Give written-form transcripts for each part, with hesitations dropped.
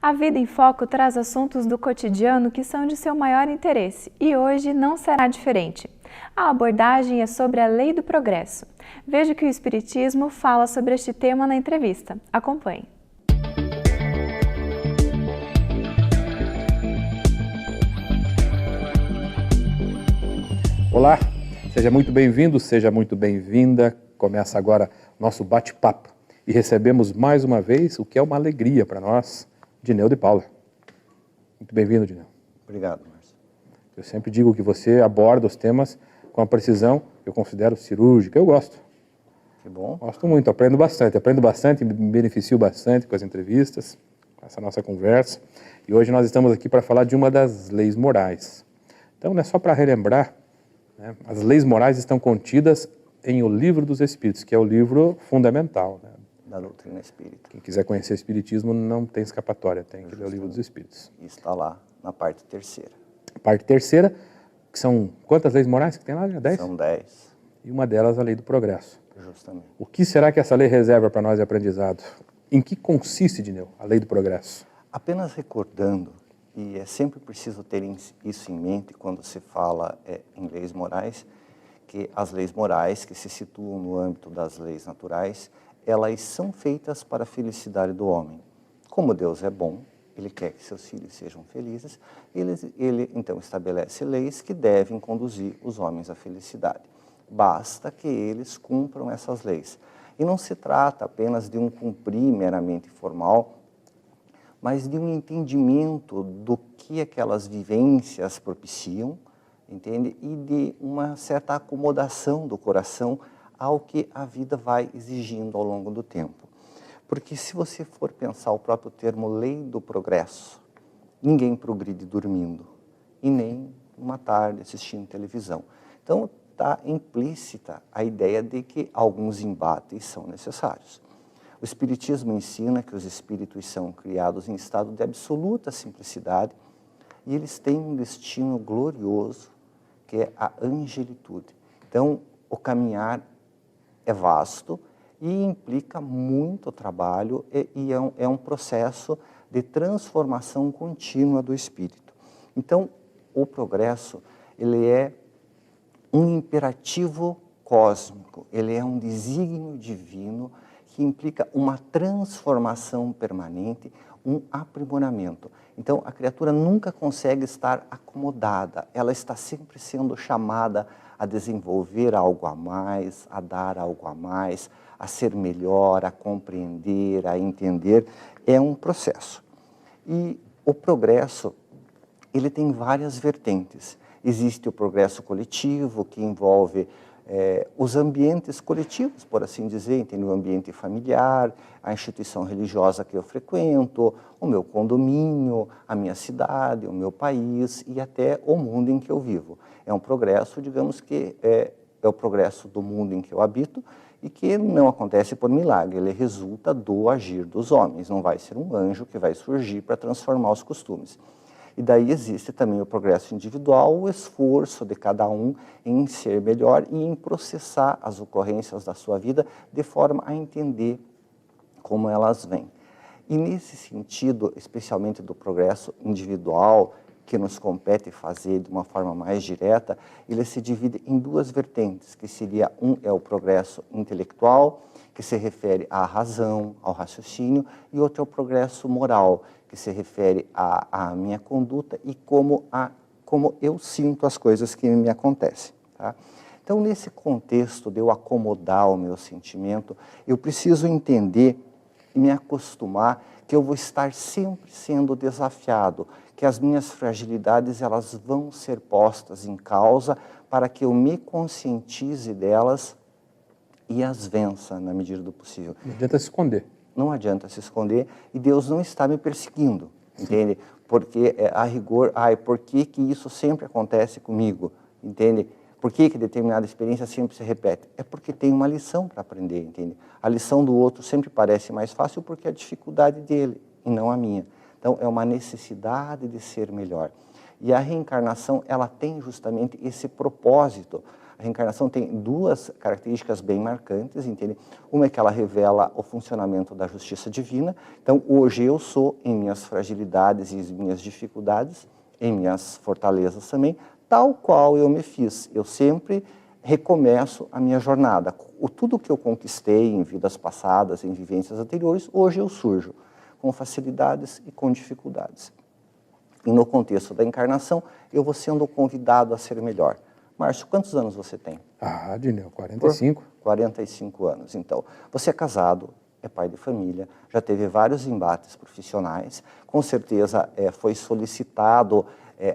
A Vida em Foco traz assuntos do cotidiano que são de seu maior interesse e hoje não será diferente. A abordagem é sobre a lei do progresso. Veja que o Espiritismo fala sobre este tema na entrevista. Acompanhe. Olá, seja muito bem-vindo, seja muito bem-vinda. Começa agora nosso bate-papo e recebemos mais uma vez, o que é uma alegria para nós, Dineu de Paula. Muito bem-vindo, Dineu. Obrigado, Márcio. Eu sempre digo que você aborda os temas com a precisão, eu considero cirúrgica, eu gosto. Que bom. Gosto muito, aprendo bastante, me beneficio bastante com as entrevistas, com essa nossa conversa. E hoje nós estamos aqui para falar de uma das leis morais. Então, não é só para relembrar, né? As leis morais estão contidas em O Livro dos Espíritos, que é o livro fundamental, né, da doutrina espírita. Quem quiser conhecer o Espiritismo não tem escapatória, tem que ler o Livro dos Espíritos. E está lá na parte terceira. Parte terceira, que são quantas leis morais que tem lá? 10? São 10. E uma delas a lei do progresso. Justamente. O que será que essa lei reserva para nós de aprendizado? Em que consiste, Dineu, a lei do progresso? Apenas recordando, e é sempre preciso ter isso em mente quando se fala em leis morais, que as leis morais que se situam no âmbito das leis naturais, elas são feitas para a felicidade do homem. Como Deus é bom, Ele quer que seus filhos sejam felizes, ele então estabelece leis que devem conduzir os homens à felicidade. Basta que eles cumpram essas leis. E não se trata apenas de um cumprir meramente formal, mas de um entendimento do que aquelas vivências propiciam, entende? E de uma certa acomodação do coração ao que a vida vai exigindo ao longo do tempo. Porque se você for pensar o próprio termo lei do progresso, ninguém progride dormindo, e nem uma tarde assistindo televisão. Então está implícita a ideia de que alguns embates são necessários. O Espiritismo ensina que os espíritos são criados em estado de absoluta simplicidade e eles têm um destino glorioso, que é a angelitude. Então, o caminhar é vasto e implica muito trabalho e é um processo de transformação contínua do espírito. Então, o progresso, ele é um imperativo cósmico, ele é um desígnio divino que implica uma transformação permanente, um aprimoramento. Então, a criatura nunca consegue estar acomodada, ela está sempre sendo chamada a desenvolver algo a mais, a dar algo a mais, a ser melhor, a compreender, a entender. É um processo. E o progresso, ele tem várias vertentes. Existe o progresso coletivo, que envolve os ambientes coletivos, por assim dizer, entende? O ambiente familiar, a instituição religiosa que eu frequento, o meu condomínio, a minha cidade, o meu país e até o mundo em que eu vivo. É um progresso, digamos que é o progresso do mundo em que eu habito e que não acontece por milagre, ele resulta do agir dos homens, não vai ser um anjo que vai surgir para transformar os costumes. E daí existe também o progresso individual, o esforço de cada um em ser melhor e em processar as ocorrências da sua vida de forma a entender como elas vêm. E nesse sentido, especialmente do progresso individual, que nos compete fazer de uma forma mais direta, ele se divide em duas vertentes, que seria é o progresso intelectual, que se refere à razão, ao raciocínio, e outro é o progresso moral, que se refere à minha conduta e como eu sinto as coisas que me acontecem. Tá? Então, nesse contexto de eu acomodar o meu sentimento, eu preciso entender e me acostumar que eu vou estar sempre sendo desafiado, que as minhas fragilidades elas vão ser postas em causa para que eu me conscientize delas e as vença na medida do possível. Não adianta se esconder. Não adianta se esconder e Deus não está me perseguindo, entende? Porque a rigor, por que isso sempre acontece comigo, entende? Por que determinada experiência sempre se repete? É porque tem uma lição para aprender, entende? A lição do outro sempre parece mais fácil porque é a dificuldade dele e não a minha. Então, é uma necessidade de ser melhor. E a reencarnação, ela tem justamente esse propósito. A reencarnação tem duas características bem marcantes, entende? Uma é que ela revela o funcionamento da justiça divina. Então, hoje eu sou, em minhas fragilidades e minhas dificuldades, em minhas fortalezas também, tal qual eu me fiz. Eu sempre recomeço a minha jornada. Tudo que eu conquistei em vidas passadas, em vivências anteriores, hoje eu surjo com facilidades e com dificuldades. E no contexto da encarnação, eu vou sendo convidado a ser melhor. Márcio, quantos anos você tem? Ah, Dineu, 45. 45 anos. Então, você é casado, é pai de família, já teve vários embates profissionais, com certeza foi solicitado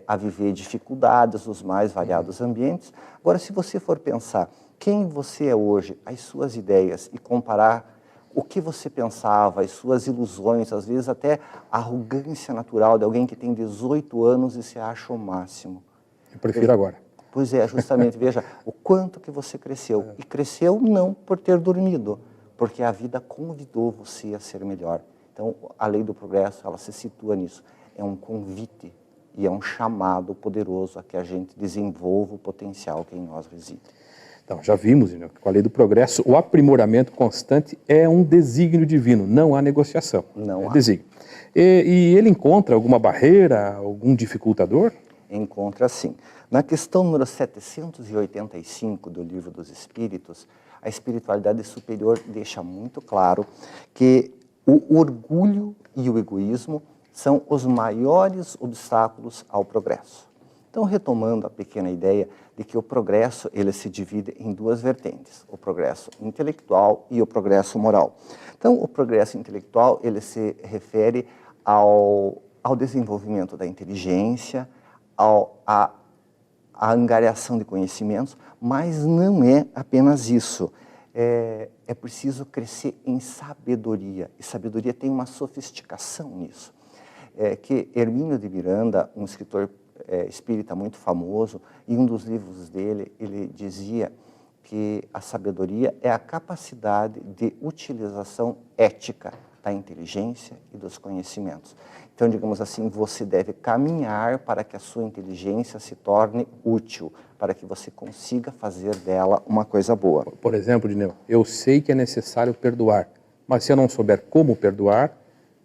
a viver dificuldades nos mais variados ambientes. Agora, se você for pensar quem você é hoje, as suas ideias e comparar o que você pensava, as suas ilusões, às vezes até a arrogância natural de alguém que tem 18 anos e se acha o máximo. Eu prefiro agora. Pois é, justamente, veja o quanto que você cresceu. E cresceu não por ter dormido, porque a vida convidou você a ser melhor. Então, a lei do progresso, ela se situa nisso. É um convite e é um chamado poderoso a que a gente desenvolva o potencial que em nós reside. Então, já vimos, né, que com a lei do progresso, o aprimoramento constante é um desígnio divino, não há negociação. Não há. Desígnio. E ele encontra alguma barreira, algum dificultador? Encontra sim. Na questão número 785 do Livro dos Espíritos, a espiritualidade superior deixa muito claro que o orgulho e o egoísmo são os maiores obstáculos ao progresso. Então, retomando a pequena ideia de que o progresso ele se divide em duas vertentes, o progresso intelectual e o progresso moral. Então, o progresso intelectual ele se refere ao desenvolvimento da inteligência, à angariação de conhecimentos, mas não é apenas isso. É preciso crescer em sabedoria, e sabedoria tem uma sofisticação nisso. Que Hermínio de Miranda, um escritor espírita muito famoso, em um dos livros dele, ele dizia que a sabedoria é a capacidade de utilização ética da inteligência e dos conhecimentos. Então, digamos assim, você deve caminhar para que a sua inteligência se torne útil, para que você consiga fazer dela uma coisa boa. Por exemplo, Dineu, eu sei que é necessário perdoar, mas se eu não souber como perdoar,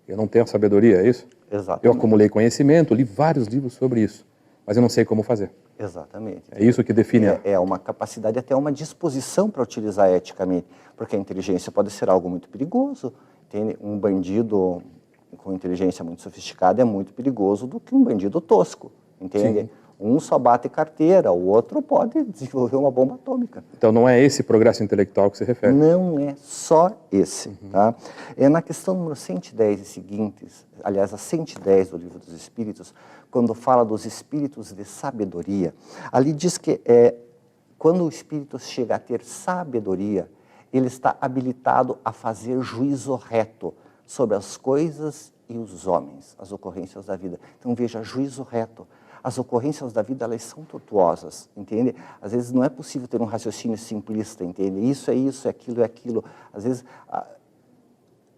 eu não tenho sabedoria, é isso? Exatamente. Eu acumulei conhecimento, li vários livros sobre isso, mas eu não sei como fazer. Exatamente. É isso que define. É uma capacidade, até uma disposição para utilizar eticamente, porque a inteligência pode ser algo muito perigoso. Entende? Um bandido com inteligência muito sofisticada é muito perigoso do que um bandido tosco, entende? Sim. Um só bate carteira, o outro pode desenvolver uma bomba atômica. Então não é esse progresso intelectual que se refere? Não é só esse. Tá? Na questão número 110 e seguintes, aliás, a 110 do Livro dos Espíritos, quando fala dos espíritos de sabedoria, ali diz que quando o espírito chega a ter sabedoria, ele está habilitado a fazer juízo reto sobre as coisas e os homens, as ocorrências da vida. Então veja, juízo reto. As ocorrências da vida, elas são tortuosas, entende? Às vezes não é possível ter um raciocínio simplista, entende? Isso é aquilo é aquilo. Às vezes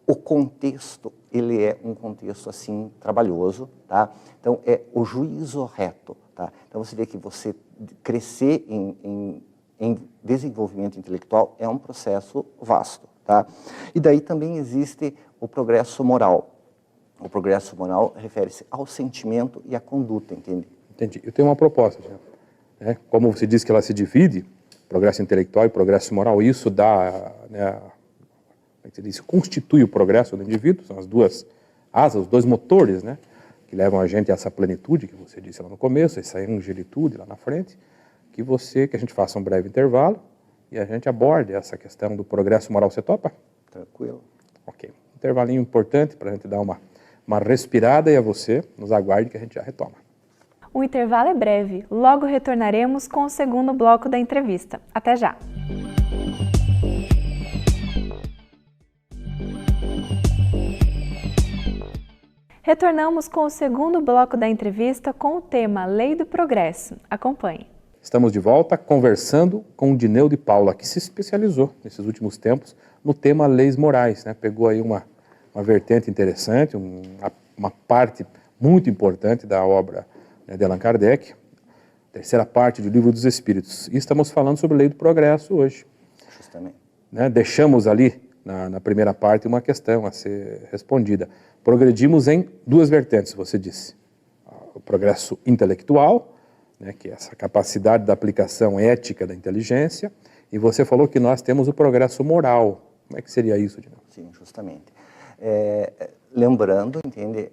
o contexto, ele é um contexto assim trabalhoso, tá? Então é o juízo reto, tá? Então você vê que você crescer em desenvolvimento intelectual é um processo vasto, tá? E daí também existe o progresso moral. O progresso moral refere-se ao sentimento e à conduta, entende? Entendi. Eu tenho uma proposta, né? Como você disse que ela se divide, progresso intelectual e progresso moral, isso dá, né, isso constitui o progresso do indivíduo, são as duas asas, os dois motores, né, que levam a gente a essa plenitude que você disse lá no começo, essa angelitude lá na frente, que a gente faça um breve intervalo e a gente aborde essa questão do progresso moral. Você topa? Tranquilo. Ok. Intervalinho importante para a gente dar uma respirada e a você nos aguarde que a gente já retoma. O intervalo é breve, logo retornaremos com o segundo bloco da entrevista. Até já! Retornamos com o segundo bloco da entrevista com o tema Lei do Progresso. Acompanhe. Estamos de volta conversando com o Dineu de Paula, que se especializou nesses últimos tempos no tema leis morais, né? Pegou aí uma vertente interessante, uma parte muito importante da obra, né, de Allan Kardec, terceira parte do Livro dos Espíritos. E estamos falando sobre a lei do progresso hoje. Justamente. Né? Deixamos ali, na primeira parte, uma questão a ser respondida. Progredimos em duas vertentes, você disse. O progresso intelectual, né, que é essa capacidade da aplicação ética da inteligência, e você falou que nós temos o progresso moral. Como é que seria isso, Dineu? Sim, justamente. Lembrando, entende,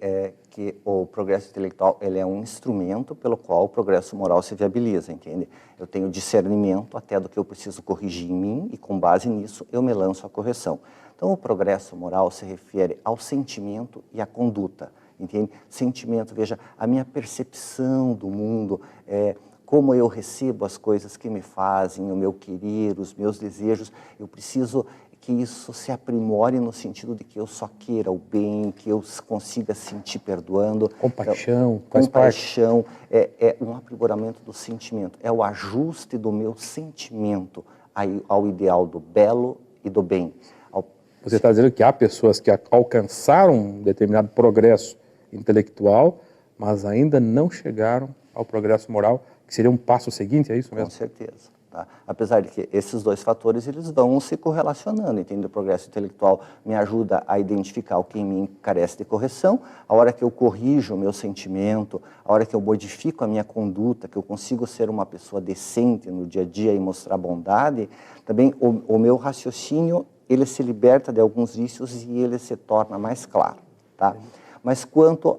que o progresso intelectual ele é um instrumento pelo qual o progresso moral se viabiliza, entende? Eu tenho discernimento até do que eu preciso corrigir em mim e com base nisso eu me lanço à correção. Então o progresso moral se refere ao sentimento e à conduta, entende? Sentimento, veja, a minha percepção do mundo, como eu recebo as coisas que me fazem, o meu querer, os meus desejos, eu preciso que isso se aprimore no sentido de que eu só queira o bem, que eu consiga sentir perdoando. Compaixão, então, compaixão é um aprimoramento do sentimento, é o ajuste do meu sentimento ao ideal do belo e do bem. Você está dizendo que há pessoas que alcançaram um determinado progresso intelectual, mas ainda não chegaram ao progresso moral, que seria um passo seguinte, é isso mesmo? Com certeza. Tá? Apesar de que esses dois fatores eles vão se correlacionando, entende? O progresso intelectual me ajuda a identificar o que em mim carece de correção, a hora que eu corrijo o meu sentimento, a hora que eu modifico a minha conduta, que eu consigo ser uma pessoa decente no dia a dia e mostrar bondade, também o meu raciocínio ele se liberta de alguns vícios e ele se torna mais claro. Tá? Mas quanto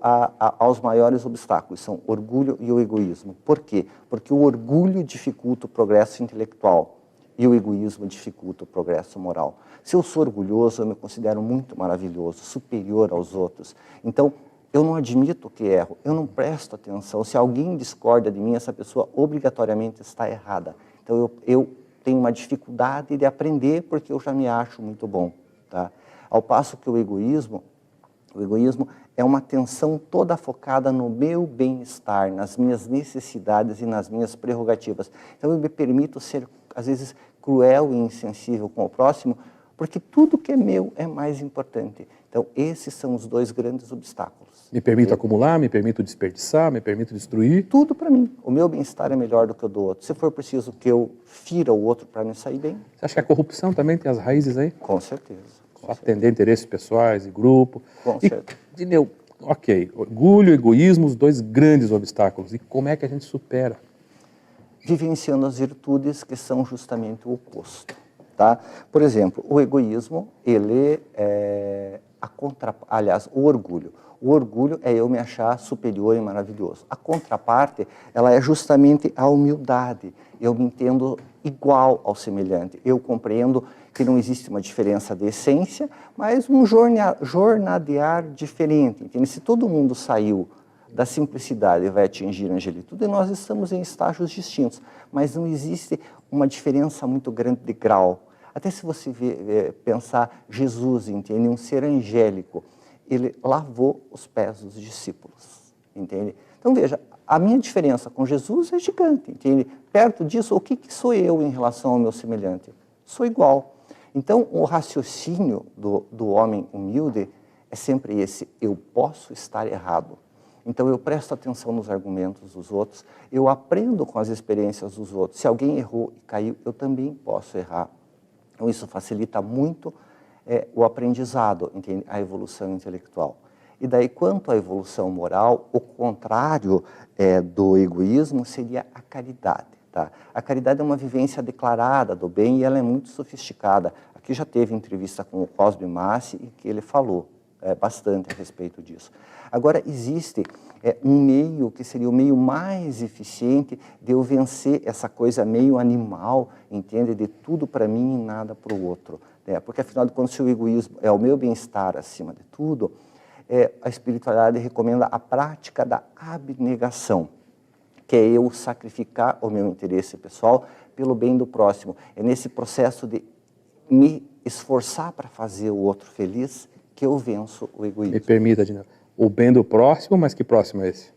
aos maiores obstáculos, são orgulho e o egoísmo. Por quê? Porque o orgulho dificulta o progresso intelectual e o egoísmo dificulta o progresso moral. Se eu sou orgulhoso, eu me considero muito maravilhoso, superior aos outros. Então, eu não admito que erro, eu não presto atenção. Se alguém discorda de mim, essa pessoa obrigatoriamente está errada. Então, eu tenho uma dificuldade de aprender porque eu já me acho muito bom. Tá? Ao passo que o egoísmo é uma atenção toda focada no meu bem-estar, nas minhas necessidades e nas minhas prerrogativas. Então eu me permito ser, às vezes, cruel e insensível com o próximo, porque tudo que é meu é mais importante. Então esses são os dois grandes obstáculos. Me permito acumular, me permito desperdiçar, me permito destruir? Tudo para mim. O meu bem-estar é melhor do que o do outro. Se for preciso que eu fira o outro para me sair bem. Você acha que a corrupção também tem as raízes aí? Com certeza. Só atender interesses pessoais e grupo. Com certeza. Dineu, ok, orgulho, egoísmo, os dois grandes obstáculos. E como é que a gente supera? Vivenciando as virtudes que são justamente o oposto. Tá? Por exemplo, o egoísmo, ele aliás, o orgulho. O orgulho é eu me achar superior e maravilhoso. A contraparte, ela é justamente a humildade. Eu me entendo igual ao semelhante. Eu compreendo que não existe uma diferença de essência, mas um jornadear diferente. Entende? Se todo mundo saiu da simplicidade e vai atingir a angelitude, nós estamos em estágios distintos, mas não existe uma diferença muito grande de grau. Até se você pensar Jesus, entende? Um ser angélico, ele lavou os pés dos discípulos, entende? Então veja, a minha diferença com Jesus é gigante, entende? Perto disso, o que sou eu em relação ao meu semelhante? Sou igual. Então o raciocínio do homem humilde é sempre esse: eu posso estar errado. Então eu presto atenção nos argumentos dos outros, eu aprendo com as experiências dos outros. Se alguém errou e caiu, eu também posso errar. Então isso facilita muito o aprendizado, entende? A evolução intelectual. E daí, quanto à evolução moral, o contrário do egoísmo seria a caridade. Tá? A caridade é uma vivência declarada do bem e ela é muito sofisticada. Aqui já teve entrevista com o Cosme Massi e que ele falou bastante a respeito disso. Agora, existe um meio que seria o meio mais eficiente de eu vencer essa coisa meio animal, entende? De tudo para mim e nada para o outro. Porque, afinal de contas, se o egoísmo é o meu bem-estar acima de tudo, a espiritualidade recomenda a prática da abnegação, que é eu sacrificar o meu interesse pessoal pelo bem do próximo. É nesse processo de me esforçar para fazer o outro feliz que eu venço o egoísmo. Me permita, Dineu. O bem do próximo, mas que próximo é esse?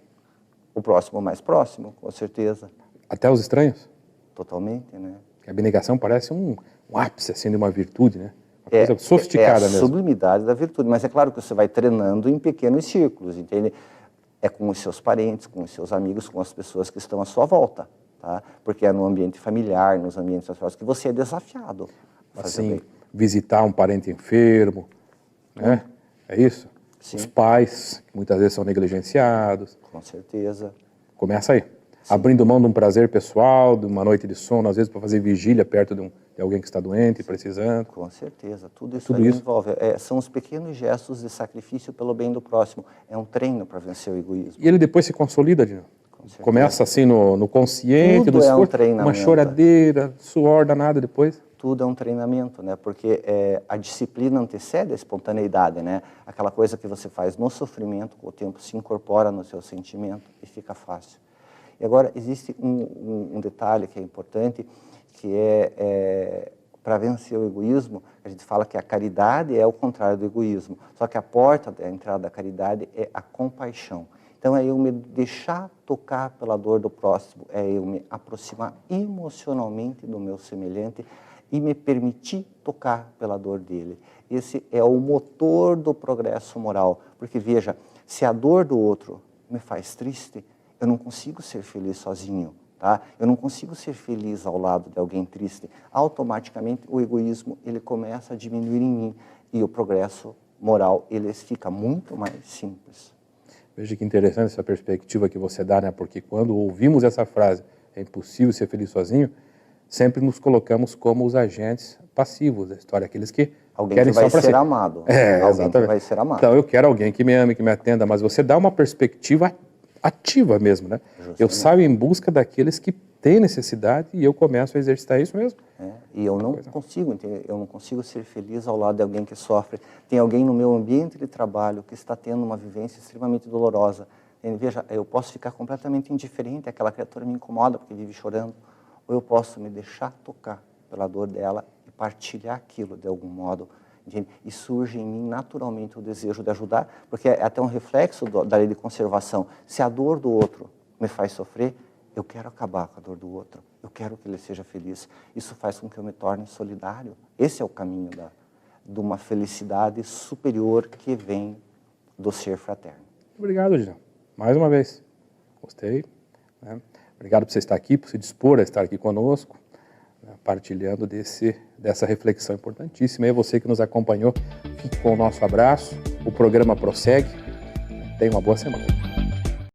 O próximo mais próximo, com certeza. Até os estranhos? Totalmente, né? A abnegação parece um ápice assim, de uma virtude, né? Uma coisa sofisticada mesmo. É a sublimidade da virtude, mas é claro que você vai treinando em pequenos círculos, entende? é com os seus parentes, com os seus amigos, com as pessoas que estão à sua volta, tá? Porque é no ambiente familiar, nos ambientes sociais que você é desafiado a fazer Assim, bem. visitar um parente enfermo, né? É isso? Sim. Os pais, que muitas vezes são negligenciados. Com certeza. Começa aí. Abrindo mão de um prazer pessoal, de uma noite de sono, às vezes para fazer vigília perto de alguém que está doente, precisando. Com certeza, tudo isso Tudo aí isso. envolve. São os pequenos gestos de sacrifício pelo bem do próximo. É um treino para vencer o egoísmo. E ele depois se consolida, Dino. certeza. Começa assim no consciente, Tudo do é um esforço, treinamento. uma choradeira, suor danado depois. Tudo é um treinamento, né? Porque a disciplina antecede a espontaneidade, né? Aquela coisa que você faz no sofrimento, com o tempo se incorpora no seu sentimento e fica fácil. E agora, existe um detalhe que é importante, que para vencer o egoísmo, a gente fala que a caridade é o contrário do egoísmo, só que a porta da entrada da caridade é a compaixão. Então, é eu me deixar tocar pela dor do próximo, é eu me aproximar emocionalmente do meu semelhante e me permitir tocar pela dor dele. Esse é o motor do progresso moral, porque veja, se a dor do outro me faz triste, eu não consigo ser feliz sozinho, tá? Eu não consigo ser feliz ao lado de alguém triste. Automaticamente o egoísmo ele começa a diminuir em mim e o progresso moral ele fica muito mais simples. Veja que interessante essa perspectiva que você dá, né? Porque quando ouvimos essa frase, é impossível ser feliz sozinho, sempre nos colocamos como os agentes passivos da história, aqueles que alguém querem que vai só para ser si. amado. Alguém Alguém que vai ser amado. Então eu quero alguém que me ame, que me atenda, mas você dá uma perspectiva ativa mesmo, né? Justamente. Eu saio em busca daqueles que têm necessidade e eu começo a exercitar isso mesmo. E eu não consigo, entendeu? Eu não consigo ser feliz ao lado de alguém que sofre. Tem alguém no meu ambiente de trabalho que está tendo uma vivência extremamente dolorosa. Veja, eu posso ficar completamente indiferente, aquela criatura me incomoda porque vive chorando, ou eu posso me deixar tocar pela dor dela e partilhar aquilo de algum modo. Entende? E surge em mim naturalmente o desejo de ajudar, porque é até um reflexo da lei de conservação. Se a dor do outro me faz sofrer, eu quero acabar com a dor do outro, eu quero que ele seja feliz. Isso faz com que eu me torne solidário. Esse é o caminho de uma felicidade superior que vem do ser fraterno. Obrigado, Gina. Mais uma vez. Gostei. Né? Obrigado por você estar aqui, por se dispor a estar aqui conosco, né? Partilhando dessa reflexão importantíssima. E você que nos acompanhou, fique com o nosso abraço. O programa prossegue. Tenha uma boa semana.